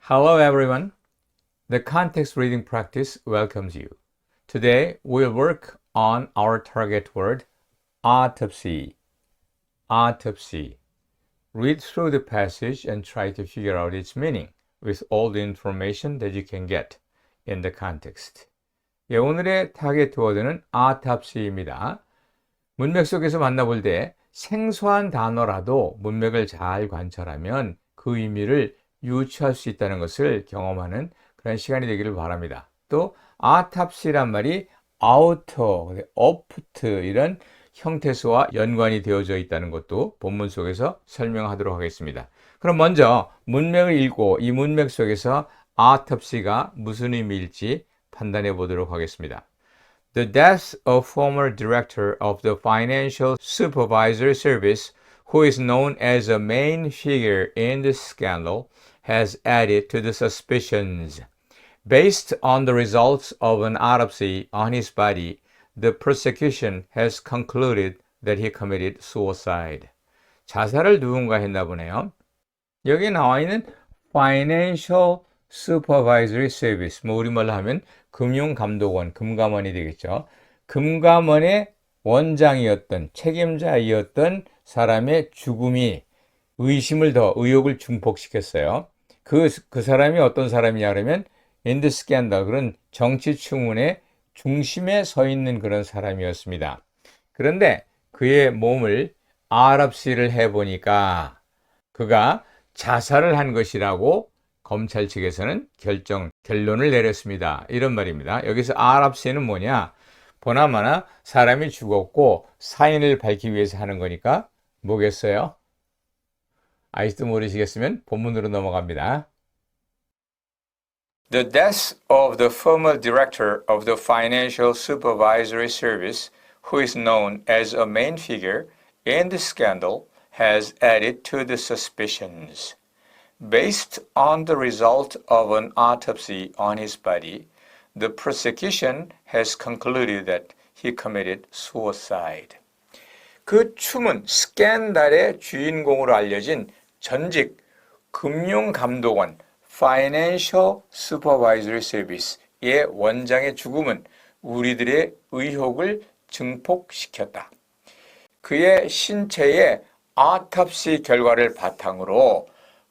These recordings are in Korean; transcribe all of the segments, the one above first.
Hello everyone. The context reading practice welcomes you. Today we'll work on our target word autopsy. Autopsy. Read through the passage and try to figure out its meaning with all the information that you can get in the context. 오늘의 타겟 워드는 autopsy입니다. 문맥 속에서 만나볼 때 생소한 단어라도 문맥을 잘 관찰하면 그 의미를 유추할 수 있다는 것을 경험하는 그런 시간이 되기를 바랍니다. 또 autopsy란 말이 outer, opt 이런 형태수와 연관이 되어져 있다는 것도 본문 속에서 설명하도록 하겠습니다. 그럼 먼저 문맥을 읽고 이 문맥 속에서 autopsy가 무슨 의미일지 판단해 보도록 하겠습니다. The death of former director of the Financial Supervisory Service, who is known as a main figure in the scandal, has added to the suspicions. Based on the results of an autopsy on his body, the prosecution has concluded that he committed suicide. 자살을 누군가 했나 보네요. 여기 나와 있는 Financial Supervisory Service, 우리말로 하면 금융감독원, 금감원이 되겠죠. 금감원의 원장이었던, 책임자이었던 사람의 죽음이 의혹을 증폭시켰어요. 그 사람이 어떤 사람이냐 그러면 in the scandal, 그런 정치추문의 중심에 서 있는 그런 사람이었습니다. 그런데 그의 몸을 autopsy를 해보니까 그가 자살을 한 것이라고 검찰 측에서는 결론을 내렸습니다. 이런 말입니다. 여기서 autopsy는 뭐냐? 보나마나 사람이 죽었고 사인을 밝히기 위해서 하는 거니까 뭐겠어요? 아직도 모르시겠으면 본문으로 넘어갑니다. The death of the former director of the Financial Supervisory Service, who is known as a main figure in the scandal, has added to the suspicions. Based on the result of an autopsy on his body, the prosecution has concluded that he committed suicide. 그 추문, 스캔들의 주인공으로 알려진 전직 금융감독원 Financial Supervisory Service의 원장의 죽음은 우리들의 의혹을 증폭시켰다. 그의 신체의 autopsy 결과를 바탕으로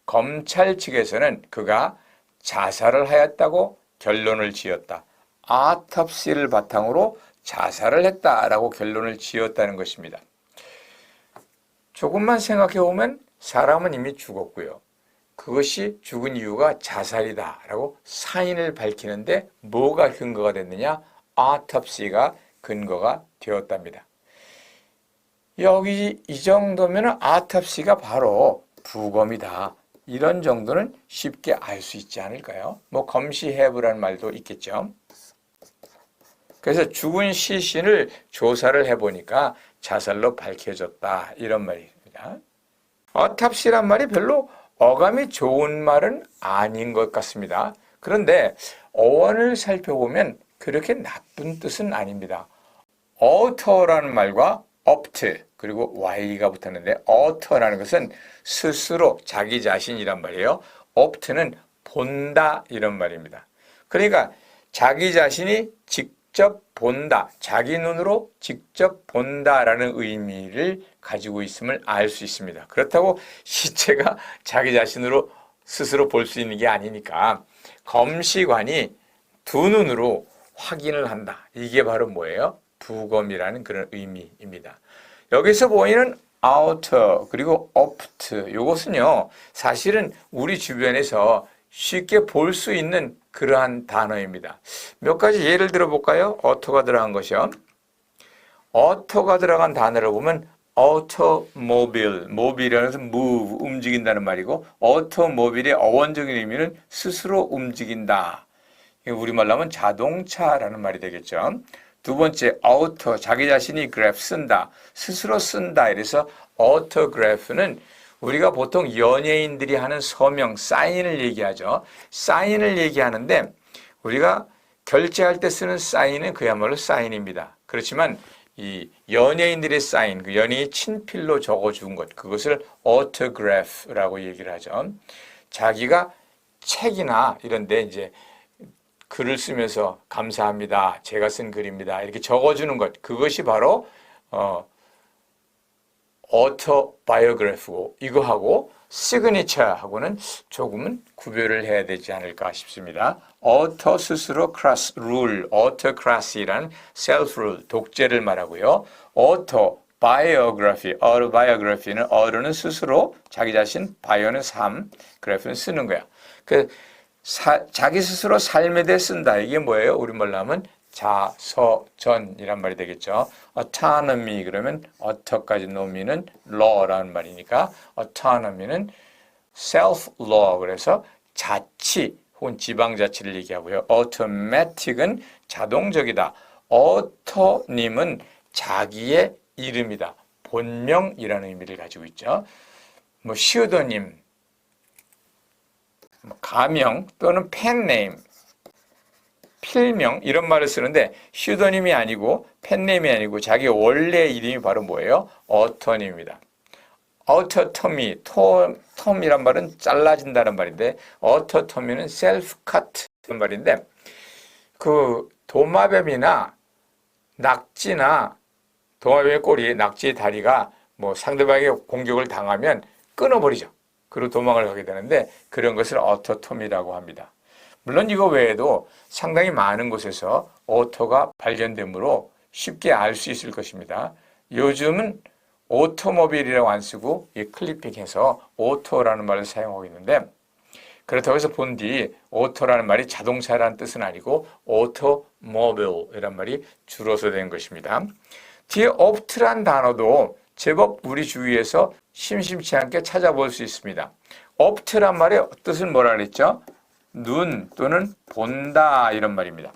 검찰 측에서는 그가 자살을 하였다고 결론을 지었다. autopsy를 바탕으로 자살을 했다라고 결론을 지었다는 것입니다. 조금만 생각해 보면 사람은 이미 죽었고요. 그것이 죽은 이유가 자살이다라고 사인을 밝히는데 뭐가 근거가 됐느냐? autopsy가 근거가 되었답니다. 여기 이 정도면 autopsy가 바로 부검이다. 이런 정도는 쉽게 알 수 있지 않을까요? 검시해보라는 말도 있겠죠. 그래서 죽은 시신을 조사를 해보니까 자살로 밝혀졌다. 이런 말입니다. autopsy란 말이 별로 어감이 좋은 말은 아닌 것 같습니다. 그런데 어원을 살펴보면 그렇게 나쁜 뜻은 아닙니다. auto라는 말과 opt 그리고 y가 붙었는데 auto라는 것은 스스로 자기 자신이란 말이에요. opt는 본다 이런 말입니다. 그러니까 자기 자신이 직접 본다, 자기 눈으로 직접 본다라는 의미를 가지고 있음을 알 수 있습니다. 그렇다고 시체가 자기 자신으로 스스로 볼 수 있는 게 아니니까 검시관이 두 눈으로 확인을 한다. 이게 바로 뭐예요? 부검이라는 그런 의미입니다. 여기서 보이는 outer 그리고 opt 이것은요 사실은 우리 주변에서 쉽게 볼 수 있는 그러한 단어입니다. 몇 가지 예를 들어 볼까요? auto가 들어간 것이요. auto가 들어간 단어를 보면 automobile, mobile이라는 것은 move, 움직인다는 말이고 automobile의 어원적인 의미는 스스로 움직인다. 우리말로 하면 자동차라는 말이 되겠죠. 두 번째, auto, 자기 자신이 graph 쓴다, 스스로 쓴다. 이래서 autograph는 우리가 보통 연예인들이 하는 서명, 사인을 얘기하죠. 사인을 얘기하는데 우리가 결제할 때 쓰는 사인은 그야말로 사인입니다. 그렇지만 이 연예인들의 사인, 그 연예인이 친필로 적어준 것, 그것을 autograph라고 얘기를 하죠. 자기가 책이나 이런 데 이제 글을 쓰면서 감사합니다. 제가 쓴 글입니다. 이렇게 적어주는 것. 그것이 바로 autobiography고 이거하고 시그니처하고는 조금은 구별을 해야 되지 않을까 싶습니다. author 스스로 class rule, autocracy라는 self rule, 독재를 말하고요. autobiography, autobiography는 auto는 스스로 자기 자신, bio는 삶, graph는 쓰는 거야. 자기 스스로 삶에 대해 쓴다. 이게 뭐예요? 우리말로 하면 자서전이란 말이 되겠죠. autonomy 그러면 auto까지 nomi는 law라는 말이니까 autonomy는 self-law 그래서 자치 혹은 지방자치를 얘기하고요. automatic은 자동적이다. auto님은 자기의 이름이다. 본명이라는 의미를 가지고 있죠. 뭐 pseudonym, 가명 또는 펜네임, 필명 이런 말을 쓰는데 슈더님이 아니고 펜네임이 아니고 자기 원래 이름이 바로 뭐예요? 어터님입니다. 어터터미, 톰이란 말은 잘라진다는 말인데 어터터미는 셀프 카트라는 말인데 그 도마뱀이나 낙지나 도마뱀의 꼬리, 낙지의 다리가 뭐 상대방의 공격을 당하면 끊어버리죠. 그리고 도망을 가게 되는데 그런 것을 어터톰이라고 합니다. 물론 이거 외에도 상당히 많은 곳에서 오토가 발견되므로 쉽게 알 수 있을 것입니다. 요즘은 오토모빌이라고 안 쓰고 이 클리핑해서 오토라는 말을 사용하고 있는데 그렇다고 해서 본 뒤 오토라는 말이 자동차라는 뜻은 아니고 오토모빌이란 말이 줄어서 된 것입니다. 뒤에 opt란 단어도 제법 우리 주위에서 심심치 않게 찾아볼 수 있습니다. opt란 말의 뜻은 뭐라 그랬죠? 눈 또는 본다 이런 말입니다.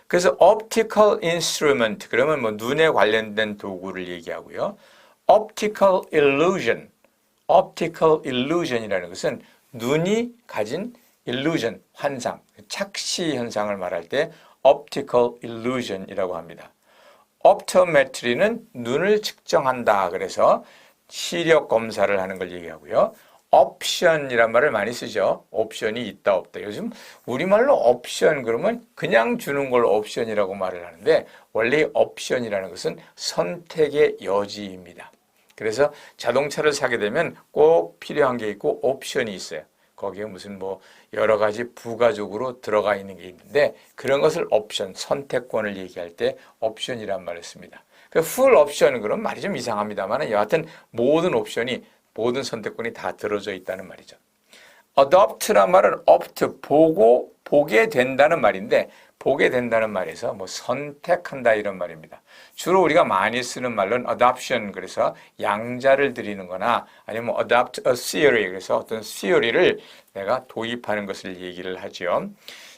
그래서 optical instrument 그러면 뭐 눈에 관련된 도구를 얘기하고요. optical illusion이라는 것은 눈이 가진 illusion 환상, 착시 현상을 말할 때 optical illusion이라고 합니다. optometry는 눈을 측정한다. 그래서 시력 검사를 하는 걸 얘기하고요. 옵션이란 말을 많이 쓰죠. 옵션이 있다 없다. 요즘 우리말로 옵션 그러면 그냥 주는 걸 옵션이라고 말을 하는데 원래 옵션이라는 것은 선택의 여지입니다. 그래서 자동차를 사게 되면 꼭 필요한 게 있고 옵션이 있어요. 거기에 무슨 뭐 여러 가지 부가적으로 들어가 있는 게 있는데 그런 것을 옵션, 선택권을 얘기할 때 옵션이란 말을 씁니다. 풀 옵션은 그럼 말이 좀 이상합니다만 여하튼 모든 옵션이 모든 선택권이 다 들어져 있다는 말이죠. adopt란 말은 opt, 보게 된다는 말인데 보게 된다는 말에서 뭐 선택한다 이런 말입니다. 주로 우리가 많이 쓰는 말로는 adoption 그래서 양자를 드리는 거나 아니면 adopt a theory 그래서 어떤 theory를 내가 도입하는 것을 얘기를 하죠.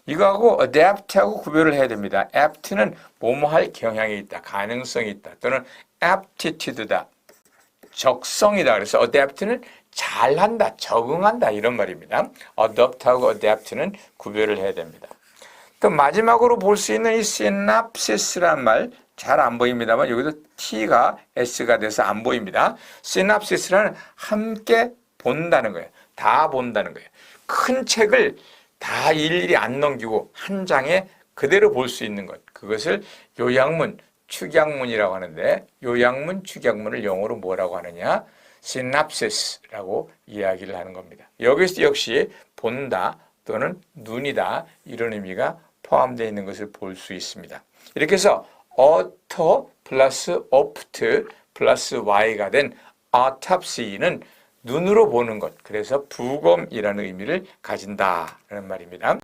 이거하고 adapt하고 구별을 해야 됩니다. apt는 뭐뭐 할 경향이 있다, 가능성이 있다 또는 aptitude다. 적성이다. 그래서 adapt는 잘한다, 적응한다 이런 말입니다. adopt하고 adapt는 구별을 해야 됩니다. 또 마지막으로 볼 수 있는 이 synopsis라는 말 잘 안 보입니다만 여기도 T가 S가 돼서 안 보입니다. synopsis라는 함께 본다는 거예요. 다 본다는 거예요. 큰 책을 다 일일이 안 넘기고 한 장에 그대로 볼 수 있는 것. 그것을 요약문, 축약문이라고 하는데 요약문, 축약문을 영어로 뭐라고 하느냐? synopsis라고 이야기를 하는 겁니다. 여기서 역시 본다 또는 눈이다 이런 의미가 포함되어 있는 것을 볼 수 있습니다. 이렇게 해서 auto 플러스 opt 플러스 y가 된 autopsy는 눈으로 보는 것, 그래서 부검이라는 의미를 가진다라는 말입니다.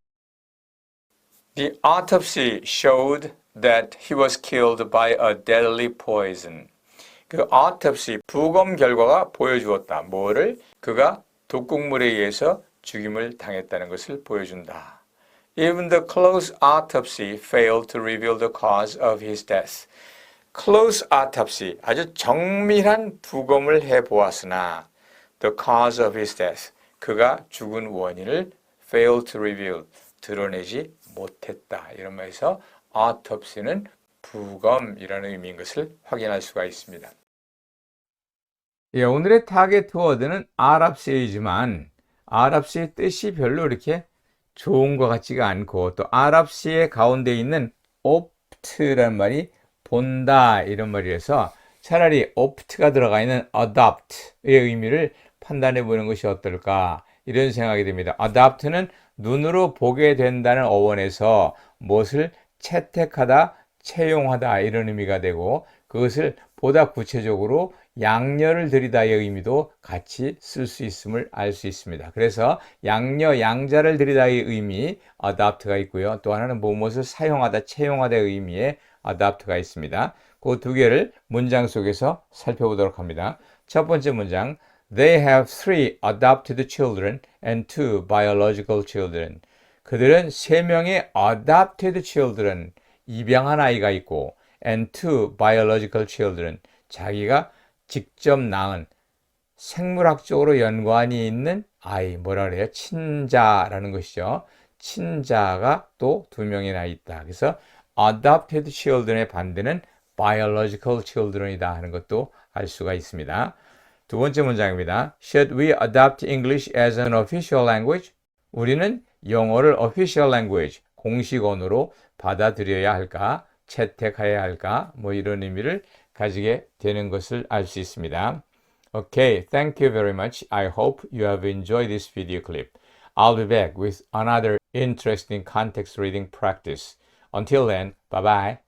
The autopsy showed that he was killed by a deadly poison. 그 autopsy, 부검 결과가 보여주었다. 뭐를? 그가 독극물에 의해서 죽임을 당했다는 것을 보여준다. Even the close autopsy failed to reveal the cause of his death. close autopsy, 아주 정밀한 부검을 해보았으나 the cause of his death, 그가 죽은 원인을 failed to reveal, 드러내지 못했다. 이런 말에서 autopsy는 부검이라는 의미인 것을 확인할 수가 있습니다. 예, 오늘의 타겟 워드는 autopsy이지만 아랍시의 뜻이 별로 이렇게 좋은 것 같지가 않고 또 아랍시의 가운데 있는 opt라는 말이 본다 이런 말이라서 차라리 opt가 들어가 있는 adopt의 의미를 판단해 보는 것이 어떨까 이런 생각이 듭니다. adopt는 눈으로 보게 된다는 어원에서 무엇을 채택하다, 채용하다 이런 의미가 되고 그것을 보다 구체적으로 양녀를 들이다의 의미도 같이 쓸 수 있음을 알 수 있습니다. 그래서 양녀, 양자를 들이다의 의미 adopt가 있고요. 또 하나는 무엇을 사용하다, 채용하다의 의미의 adopt가 있습니다. 그 두 개를 문장 속에서 살펴보도록 합니다. 첫 번째 문장 They have 3 adopted children and 2 biological children. 그들은 3명의 adopted children, 입양한 아이가 있고 and 2 biological children, 자기가 직접 낳은 생물학적으로 연관이 있는 아이, 뭐라 그래요? 친자라는 것이죠. 친자가 또 2명이나 있다. 그래서 adopted children의 반대는 biological children이다 하는 것도 알 수가 있습니다. 두 번째 문장입니다. Should we adopt English as an official language? 우리는 영어를 official language, 공식 언어로 받아들여야 할까? 채택해야 할까? 뭐 이런 의미를 가지게 되는 것을 알 수 있습니다. Okay, thank you very much. I hope you have enjoyed this video clip. I'll be back with another interesting context reading practice. Until then, bye-bye.